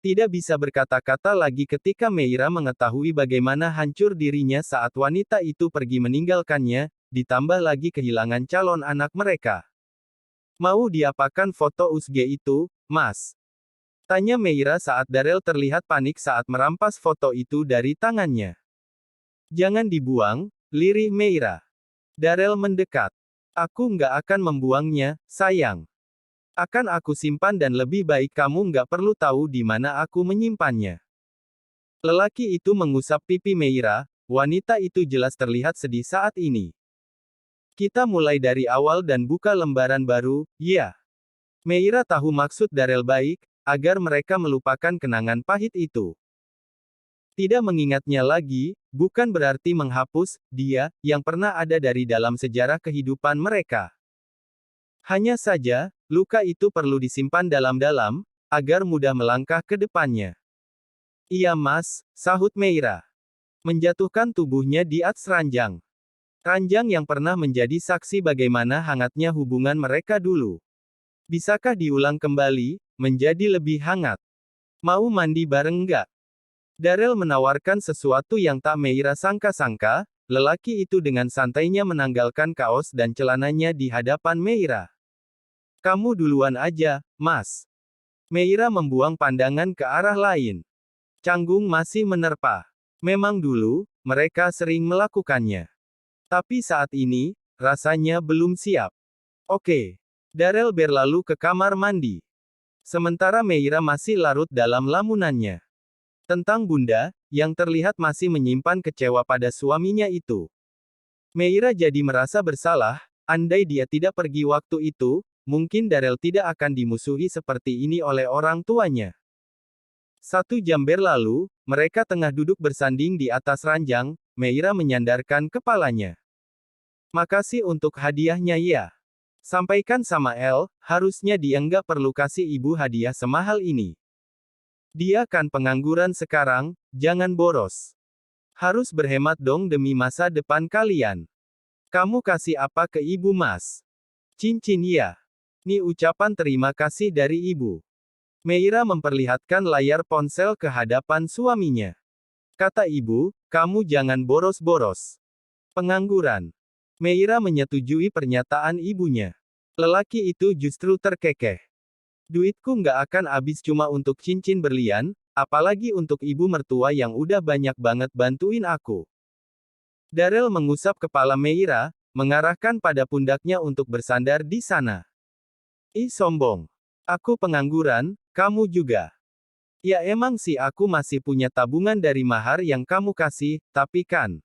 Tidak bisa berkata-kata lagi ketika Meira mengetahui bagaimana hancur dirinya saat wanita itu pergi meninggalkannya, ditambah lagi kehilangan calon anak mereka. Mau diapakan foto USG itu, Mas? Tanya Meira saat Darel terlihat panik saat merampas foto itu dari tangannya. Jangan dibuang, lirih Meira. Darel mendekat. Aku nggak akan membuangnya, sayang. Akan aku simpan dan lebih baik kamu nggak perlu tahu di mana aku menyimpannya. Lelaki itu mengusap pipi Meira, wanita itu jelas terlihat sedih saat ini. Kita mulai dari awal dan buka lembaran baru, ya. Meira tahu maksud Darel baik, agar mereka melupakan kenangan pahit itu. Tidak mengingatnya lagi, bukan berarti menghapus dia yang pernah ada dari dalam sejarah kehidupan mereka. Hanya saja, luka itu perlu disimpan dalam-dalam, agar mudah melangkah ke depannya. Iya Mas, sahut Meira. Menjatuhkan tubuhnya di atas ranjang. Ranjang yang pernah menjadi saksi bagaimana hangatnya hubungan mereka dulu. Bisakah diulang kembali, menjadi lebih hangat? Mau mandi bareng nggak? Darel menawarkan sesuatu yang tak Meira sangka-sangka, lelaki itu dengan santainya menanggalkan kaos dan celananya di hadapan Meira. Kamu duluan aja, Mas. Meira membuang pandangan ke arah lain. Canggung masih menerpa. Memang dulu, mereka sering melakukannya. Tapi saat ini, rasanya belum siap. Oke. Darel berlalu ke kamar mandi. Sementara Meira masih larut dalam lamunannya. Tentang Bunda, yang terlihat masih menyimpan kecewa pada suaminya itu. Meira jadi merasa bersalah, andai dia tidak pergi waktu itu, mungkin Darel tidak akan dimusuhi seperti ini oleh orang tuanya. 1 jam berlalu, mereka tengah duduk bersanding di atas ranjang, Meira menyandarkan kepalanya. Makasih untuk hadiahnya ya. Sampaikan sama El, harusnya dia nggak perlu kasih ibu hadiah semahal ini. Dia kan pengangguran sekarang, jangan boros. Harus berhemat dong demi masa depan kalian. Kamu kasih apa ke ibu Mas? Cincin ya. Nih ucapan terima kasih dari ibu. Meira memperlihatkan layar ponsel ke hadapan suaminya. Kata ibu, kamu jangan boros-boros. Pengangguran. Meira menyetujui pernyataan ibunya. Lelaki itu justru terkekeh. Duitku nggak akan habis cuma untuk cincin berlian, apalagi untuk ibu mertua yang udah banyak banget bantuin aku. Darel mengusap kepala Meira, mengarahkan pada pundaknya untuk bersandar di sana. Ih sombong. Aku pengangguran, kamu juga. Ya emang sih aku masih punya tabungan dari mahar yang kamu kasih, tapi kan.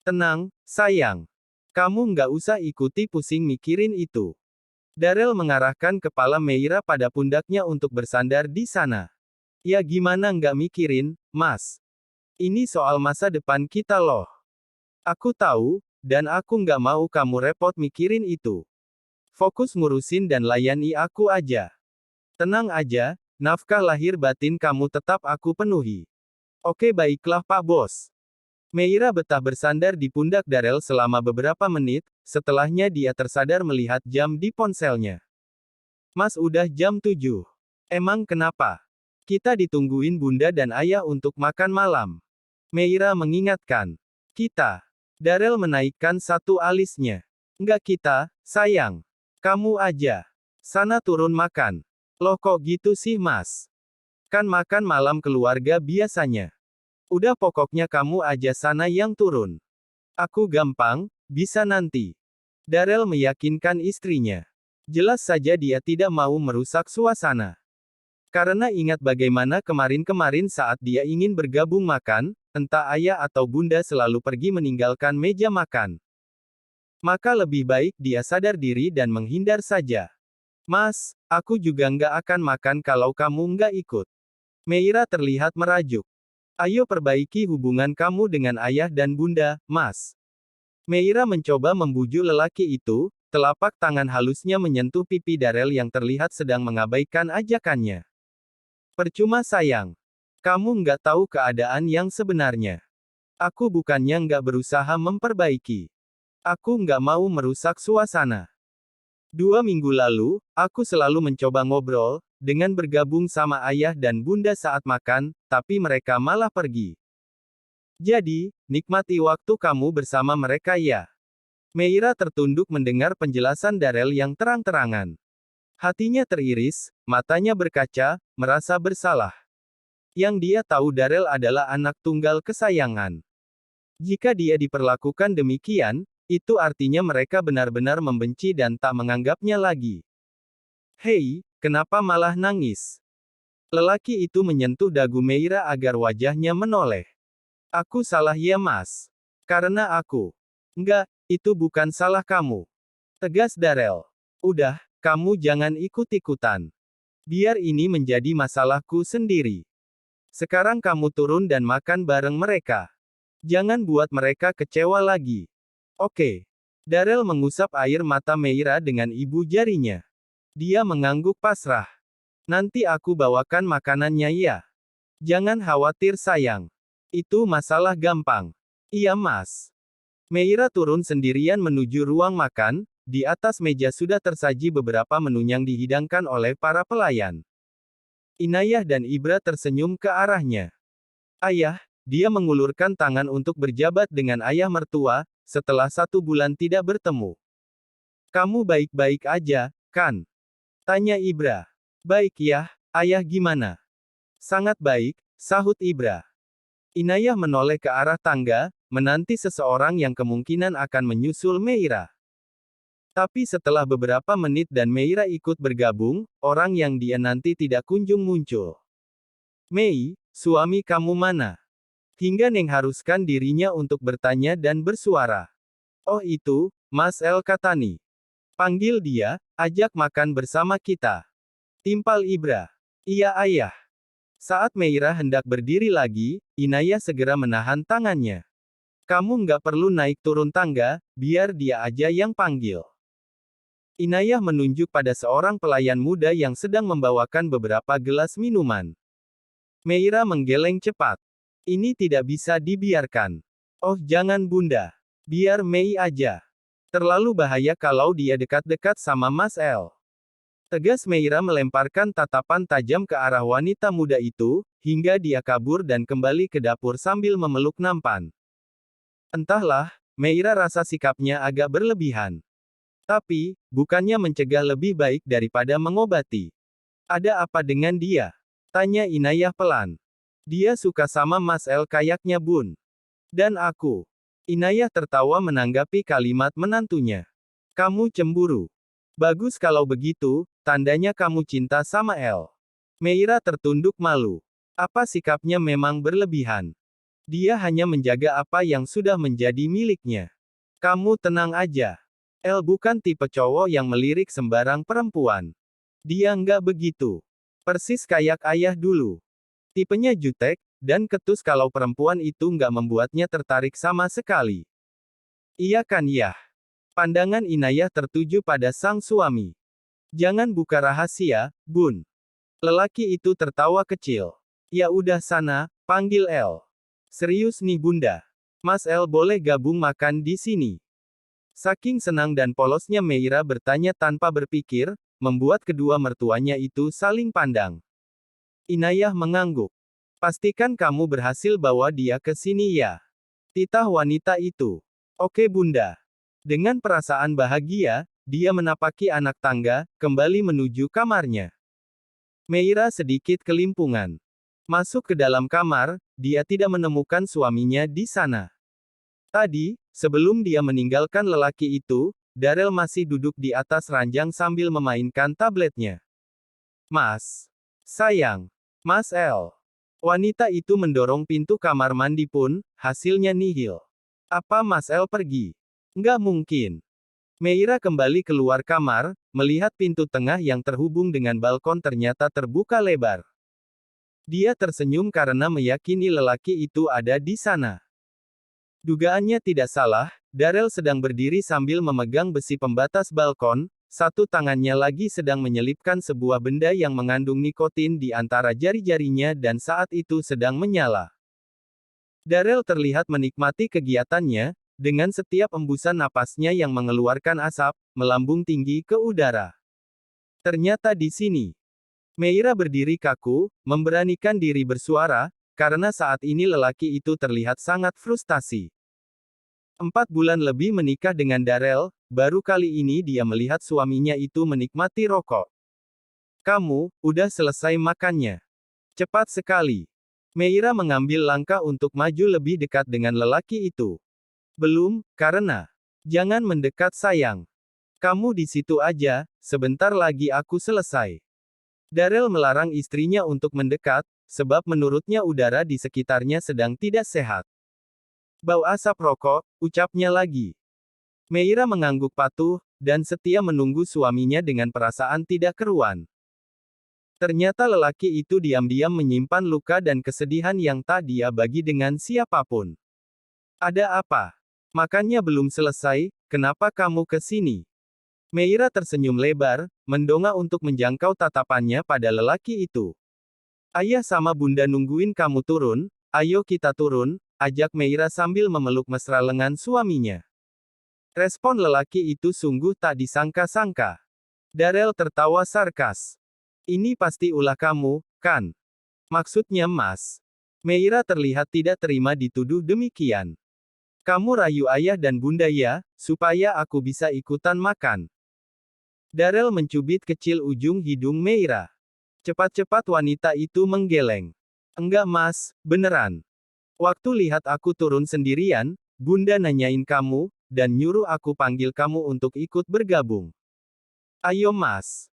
Tenang, sayang. Kamu nggak usah ikuti pusing mikirin itu. Darel mengarahkan kepala Meira pada pundaknya untuk bersandar di sana. Ya gimana nggak mikirin, Mas? Ini soal masa depan kita loh. Aku tahu, dan aku nggak mau kamu repot mikirin itu. Fokus ngurusin dan layani aku aja. Tenang aja, nafkah lahir batin kamu tetap aku penuhi. Oke baiklah Pak Bos. Meira betah bersandar di pundak Darel selama beberapa menit, setelahnya dia tersadar melihat jam di ponselnya. Mas udah jam 7. Emang kenapa? Kita ditungguin bunda dan ayah untuk makan malam. Meira mengingatkan. Kita. Darel menaikkan satu alisnya. Enggak kita, sayang. Kamu aja. Sana turun makan. Loh kok gitu sih Mas? Kan makan malam keluarga biasanya. Udah pokoknya kamu aja sana yang turun. Aku gampang, bisa nanti. Darel meyakinkan istrinya. Jelas saja dia tidak mau merusak suasana. Karena ingat bagaimana kemarin-kemarin saat dia ingin bergabung makan, entah ayah atau bunda selalu pergi meninggalkan meja makan. Maka lebih baik dia sadar diri dan menghindar saja. Mas, aku juga nggak akan makan kalau kamu nggak ikut. Meira terlihat merajuk. Ayo perbaiki hubungan kamu dengan ayah dan bunda, Mas. Meira mencoba membujuk lelaki itu, telapak tangan halusnya menyentuh pipi Darel yang terlihat sedang mengabaikan ajakannya. Percuma sayang. Kamu nggak tahu keadaan yang sebenarnya. Aku bukannya nggak berusaha memperbaiki. Aku nggak mau merusak suasana. 2 minggu lalu, aku selalu mencoba ngobrol, dengan bergabung sama ayah dan bunda saat makan, tapi mereka malah pergi. Jadi, nikmati waktu kamu bersama mereka ya. Meira tertunduk mendengar penjelasan Darrell yang terang-terangan. Hatinya teriris, matanya berkaca, merasa bersalah. Yang dia tahu Darrell adalah anak tunggal kesayangan. Jika dia diperlakukan demikian, itu artinya mereka benar-benar membenci dan tak menganggapnya lagi. Hei, kenapa malah nangis? Lelaki itu menyentuh dagu Meira agar wajahnya menoleh. Aku salah ya mas. Karena aku. Enggak, itu bukan salah kamu. Tegas Darrell. Udah, kamu jangan ikut-ikutan. Biar ini menjadi masalahku sendiri. Sekarang kamu turun dan makan bareng mereka. Jangan buat mereka kecewa lagi. Oke. Darrell mengusap air mata Meira dengan ibu jarinya. Dia mengangguk pasrah. Nanti aku bawakan makanannya ya. Jangan khawatir sayang. Itu masalah gampang. Iya mas. Meira turun sendirian menuju ruang makan. Di atas meja sudah tersaji beberapa menu yang dihidangkan oleh para pelayan. Inayah dan Ibra tersenyum ke arahnya. Ayah, dia mengulurkan tangan untuk berjabat dengan ayah mertua, setelah 1 bulan tidak bertemu. Kamu baik-baik aja, kan? Tanya Ibra. Baik ya, ayah gimana? Sangat baik, sahut Ibra. Inayah menoleh ke arah tangga, menanti seseorang yang kemungkinan akan menyusul Meira. Tapi setelah beberapa menit dan Meira ikut bergabung, orang yang dia nanti tidak kunjung muncul. Mei, suami kamu mana? Hingga Neng haruskan dirinya untuk bertanya dan bersuara. Oh itu, Mas El Katani. Panggil dia, ajak makan bersama kita. Timpal Ibra. Iya ayah. Saat Meira hendak berdiri lagi, Inayah segera menahan tangannya. Kamu nggak perlu naik turun tangga, biar dia aja yang panggil. Inayah menunjuk pada seorang pelayan muda yang sedang membawakan beberapa gelas minuman. Meira menggeleng cepat. Ini tidak bisa dibiarkan. Oh jangan bunda. Biar Mei aja. Terlalu bahaya kalau dia dekat-dekat sama Mas El. Tegas Meira melemparkan tatapan tajam ke arah wanita muda itu, hingga dia kabur dan kembali ke dapur sambil memeluk nampan. Entahlah, Meira rasa sikapnya agak berlebihan. Tapi, bukannya mencegah lebih baik daripada mengobati. Ada apa dengan dia? Tanya Inayah pelan. Dia suka sama Mas El kayaknya bun. Dan aku. Inayah tertawa menanggapi kalimat menantunya. Kamu cemburu. Bagus kalau begitu, tandanya kamu cinta sama El. Meira tertunduk malu. Apa sikapnya memang berlebihan? Dia hanya menjaga apa yang sudah menjadi miliknya. Kamu tenang aja. El bukan tipe cowok yang melirik sembarang perempuan. Dia nggak begitu. Persis kayak ayah dulu. Tipenya jutek, dan ketus kalau perempuan itu nggak membuatnya tertarik sama sekali. Iya kan ya? Pandangan Inayah tertuju pada sang suami. Jangan buka rahasia, bun. Lelaki itu tertawa kecil. Ya udah sana, panggil El. Serius nih bunda. Mas El boleh gabung makan di sini. Saking senang dan polosnya Meira bertanya tanpa berpikir, membuat kedua mertuanya itu saling pandang. Inayah mengangguk. Pastikan kamu berhasil bawa dia ke sini ya. Titah wanita itu. Oke bunda. Dengan perasaan bahagia, dia menapaki anak tangga, kembali menuju kamarnya. Meira sedikit kelimpungan. Masuk ke dalam kamar, dia tidak menemukan suaminya di sana. Tadi, sebelum dia meninggalkan lelaki itu, Darrell masih duduk di atas ranjang sambil memainkan tabletnya. Mas. Sayang. Mas El. Wanita itu mendorong pintu kamar mandi pun, hasilnya nihil. Apa Mas El pergi? Nggak mungkin. Meira kembali keluar kamar, melihat pintu tengah yang terhubung dengan balkon ternyata terbuka lebar. Dia tersenyum karena meyakini lelaki itu ada di sana. Dugaannya tidak salah, Darrell sedang berdiri sambil memegang besi pembatas balkon, satu tangannya lagi sedang menyelipkan sebuah benda yang mengandung nikotin di antara jari-jarinya dan saat itu sedang menyala. Darrell terlihat menikmati kegiatannya, dengan setiap embusan napasnya yang mengeluarkan asap, melambung tinggi ke udara. Ternyata di sini. Meira berdiri kaku, memberanikan diri bersuara, karena saat ini lelaki itu terlihat sangat frustasi. 4 bulan lebih menikah dengan Darrell, baru kali ini dia melihat suaminya itu menikmati rokok. Kamu, udah selesai makannya. Cepat sekali. Meira mengambil langkah untuk maju lebih dekat dengan lelaki itu. Belum, karena. Jangan mendekat sayang. Kamu di situ aja, sebentar lagi aku selesai. Darrell melarang istrinya untuk mendekat, sebab menurutnya udara di sekitarnya sedang tidak sehat. Bau asap rokok, ucapnya lagi. Meira mengangguk patuh, dan setia menunggu suaminya dengan perasaan tidak keruan. Ternyata lelaki itu diam-diam menyimpan luka dan kesedihan yang tak dia bagi dengan siapapun. Ada apa? Makannya belum selesai, kenapa kamu ke sini? Meira tersenyum lebar, mendongak untuk menjangkau tatapannya pada lelaki itu. Ayah sama bunda nungguin kamu turun, ayo kita turun, ajak Meira sambil memeluk mesra lengan suaminya. Respon lelaki itu sungguh tak disangka-sangka. Darrell tertawa sarkas. Ini pasti ulah kamu, kan? Maksudnya Mas. Meira terlihat tidak terima dituduh demikian. Kamu rayu ayah dan bunda ya, supaya aku bisa ikutan makan. Darrell mencubit kecil ujung hidung Meira. Cepat-cepat wanita itu menggeleng. Enggak Mas, beneran. Waktu lihat aku turun sendirian, bunda nanyain kamu, dan nyuruh aku panggil kamu untuk ikut bergabung. Ayo Mas.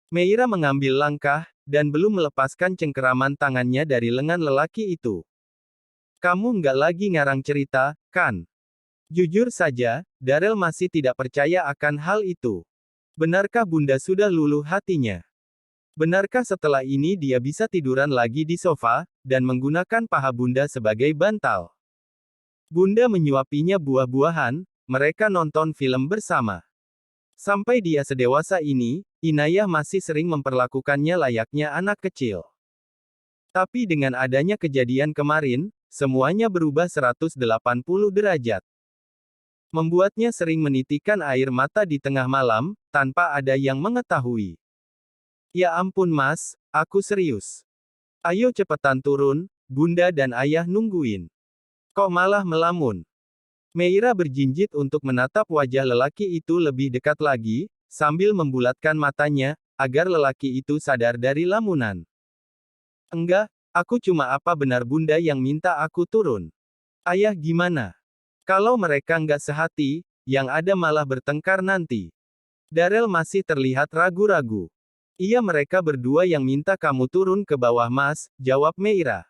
Meira mengambil langkah, dan belum melepaskan cengkeraman tangannya dari lengan lelaki itu. Kamu nggak lagi ngarang cerita, kan? Jujur saja, Darrell masih tidak percaya akan hal itu. Benarkah bunda sudah luluh hatinya? Benarkah setelah ini dia bisa tiduran lagi di sofa, dan menggunakan paha bunda sebagai bantal? Bunda menyuapinya buah-buahan, mereka nonton film bersama. Sampai dia sedewasa ini, Inayah masih sering memperlakukannya layaknya anak kecil. Tapi dengan adanya kejadian kemarin, semuanya berubah 180 derajat. Membuatnya sering menitikkan air mata di tengah malam, tanpa ada yang mengetahui. Ya ampun Mas, aku serius. Ayo cepetan turun, bunda dan ayah nungguin. Kok malah melamun? Meira berjinjit untuk menatap wajah lelaki itu lebih dekat lagi, sambil membulatkan matanya, agar lelaki itu sadar dari lamunan. Enggak, aku cuma apa benar bunda yang minta aku turun? Ayah gimana? Kalau mereka nggak sehati, yang ada malah bertengkar nanti. Darrell masih terlihat ragu-ragu. Iya mereka berdua yang minta kamu turun ke bawah Mas, jawab Meira.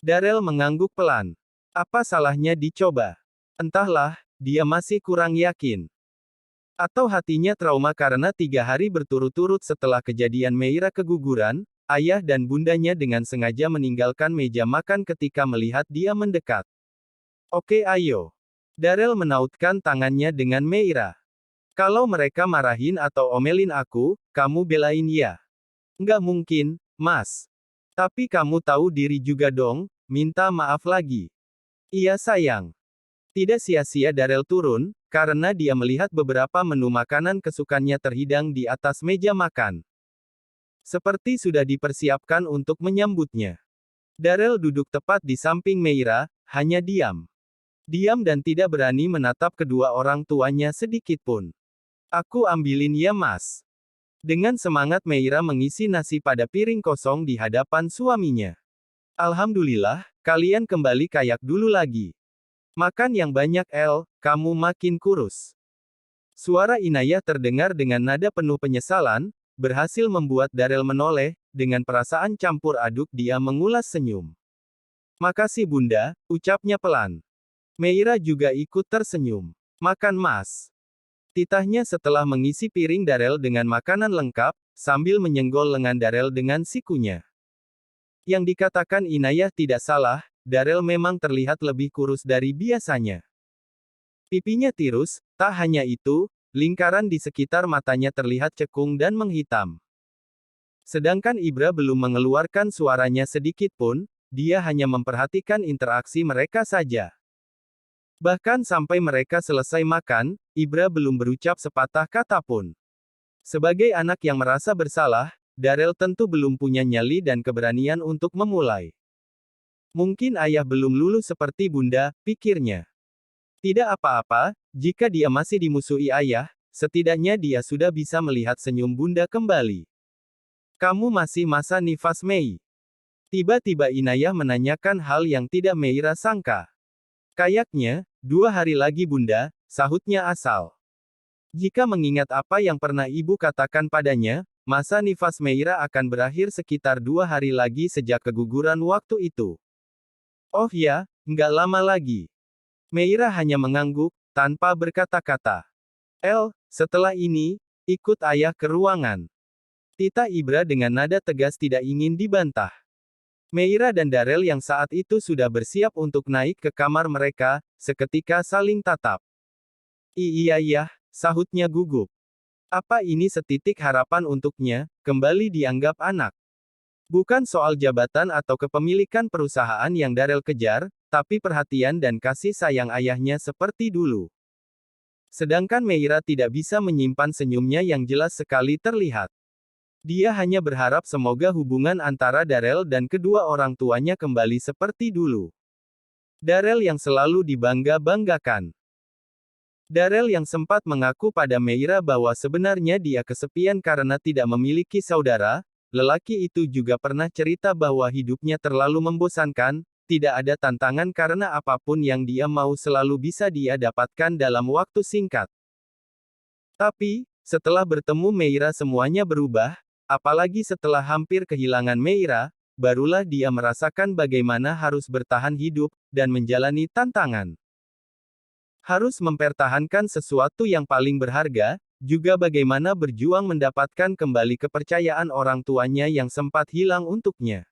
Darrell mengangguk pelan. Apa salahnya dicoba? Entahlah, dia masih kurang yakin. Atau hatinya trauma karena 3 hari berturut-turut setelah kejadian Meira keguguran, ayah dan bundanya dengan sengaja meninggalkan meja makan ketika melihat dia mendekat. Oke ayo. Darrell menautkan tangannya dengan Meira. Kalau mereka marahin atau omelin aku, kamu belain ya? Nggak mungkin, Mas. Tapi kamu tahu diri juga dong, minta maaf lagi. Iya sayang. Tidak sia-sia Darrell turun, karena dia melihat beberapa menu makanan kesukaannya terhidang di atas meja makan. Seperti sudah dipersiapkan untuk menyambutnya. Darrell duduk tepat di samping Meira, hanya diam. Diam dan tidak berani menatap kedua orang tuanya sedikit pun. Aku ambilin ya Mas. Dengan semangat Meira mengisi nasi pada piring kosong di hadapan suaminya. Alhamdulillah, kalian kembali kayak dulu lagi. Makan yang banyak El, kamu makin kurus. Suara Inayah terdengar dengan nada penuh penyesalan, berhasil membuat Darrell menoleh, dengan perasaan campur aduk dia mengulas senyum. Makasih bunda, ucapnya pelan. Meira juga ikut tersenyum. Makan Mas. Titahnya setelah mengisi piring Darrell dengan makanan lengkap, sambil menyenggol lengan Darrell dengan sikunya. Yang dikatakan Inayah tidak salah, Darrell memang terlihat lebih kurus dari biasanya. Pipinya tirus, tak hanya itu, lingkaran di sekitar matanya terlihat cekung dan menghitam. Sedangkan Ibra belum mengeluarkan suaranya sedikit pun, dia hanya memperhatikan interaksi mereka saja. Bahkan sampai mereka selesai makan, Ibra belum berucap sepatah kata pun. Sebagai anak yang merasa bersalah, Darrell tentu belum punya nyali dan keberanian untuk memulai. Mungkin ayah belum lulus seperti bunda, pikirnya. Tidak apa-apa, jika dia masih dimusuhi ayah, setidaknya dia sudah bisa melihat senyum bunda kembali. Kamu masih masa nifas Mei? Tiba-tiba Inayah menanyakan hal yang tidak Meira sangka. Kayaknya, 2 hari lagi bunda, sahutnya Asal. Jika mengingat apa yang pernah ibu katakan padanya, masa nifas Meira akan berakhir sekitar 2 hari lagi sejak keguguran waktu itu. Oh ya, nggak lama lagi. Meira hanya mengangguk, tanpa berkata-kata. Setelah ini, ikut ayah ke ruangan. Tita Ibra dengan nada tegas tidak ingin dibantah. Meira dan Darrell yang saat itu sudah bersiap untuk naik ke kamar mereka, seketika saling tatap. Iya, sahutnya gugup. Apa ini setitik harapan untuknya, kembali dianggap anak? Bukan soal jabatan atau kepemilikan perusahaan yang Darrell kejar, tapi perhatian dan kasih sayang ayahnya seperti dulu. Sedangkan Meira tidak bisa menyimpan senyumnya yang jelas sekali terlihat. Dia hanya berharap semoga hubungan antara Darrell dan kedua orang tuanya kembali seperti dulu. Darrell yang selalu dibangga-banggakan. Darrell yang sempat mengaku pada Meira bahwa sebenarnya dia kesepian karena tidak memiliki saudara, lelaki itu juga pernah cerita bahwa hidupnya terlalu membosankan, tidak ada tantangan karena apapun yang dia mau selalu bisa dia dapatkan dalam waktu singkat. Tapi, setelah bertemu Meira semuanya berubah. Apalagi setelah hampir kehilangan Meira, barulah dia merasakan bagaimana harus bertahan hidup, dan menjalani tantangan. Harus mempertahankan sesuatu yang paling berharga, juga bagaimana berjuang mendapatkan kembali kepercayaan orang tuanya yang sempat hilang untuknya.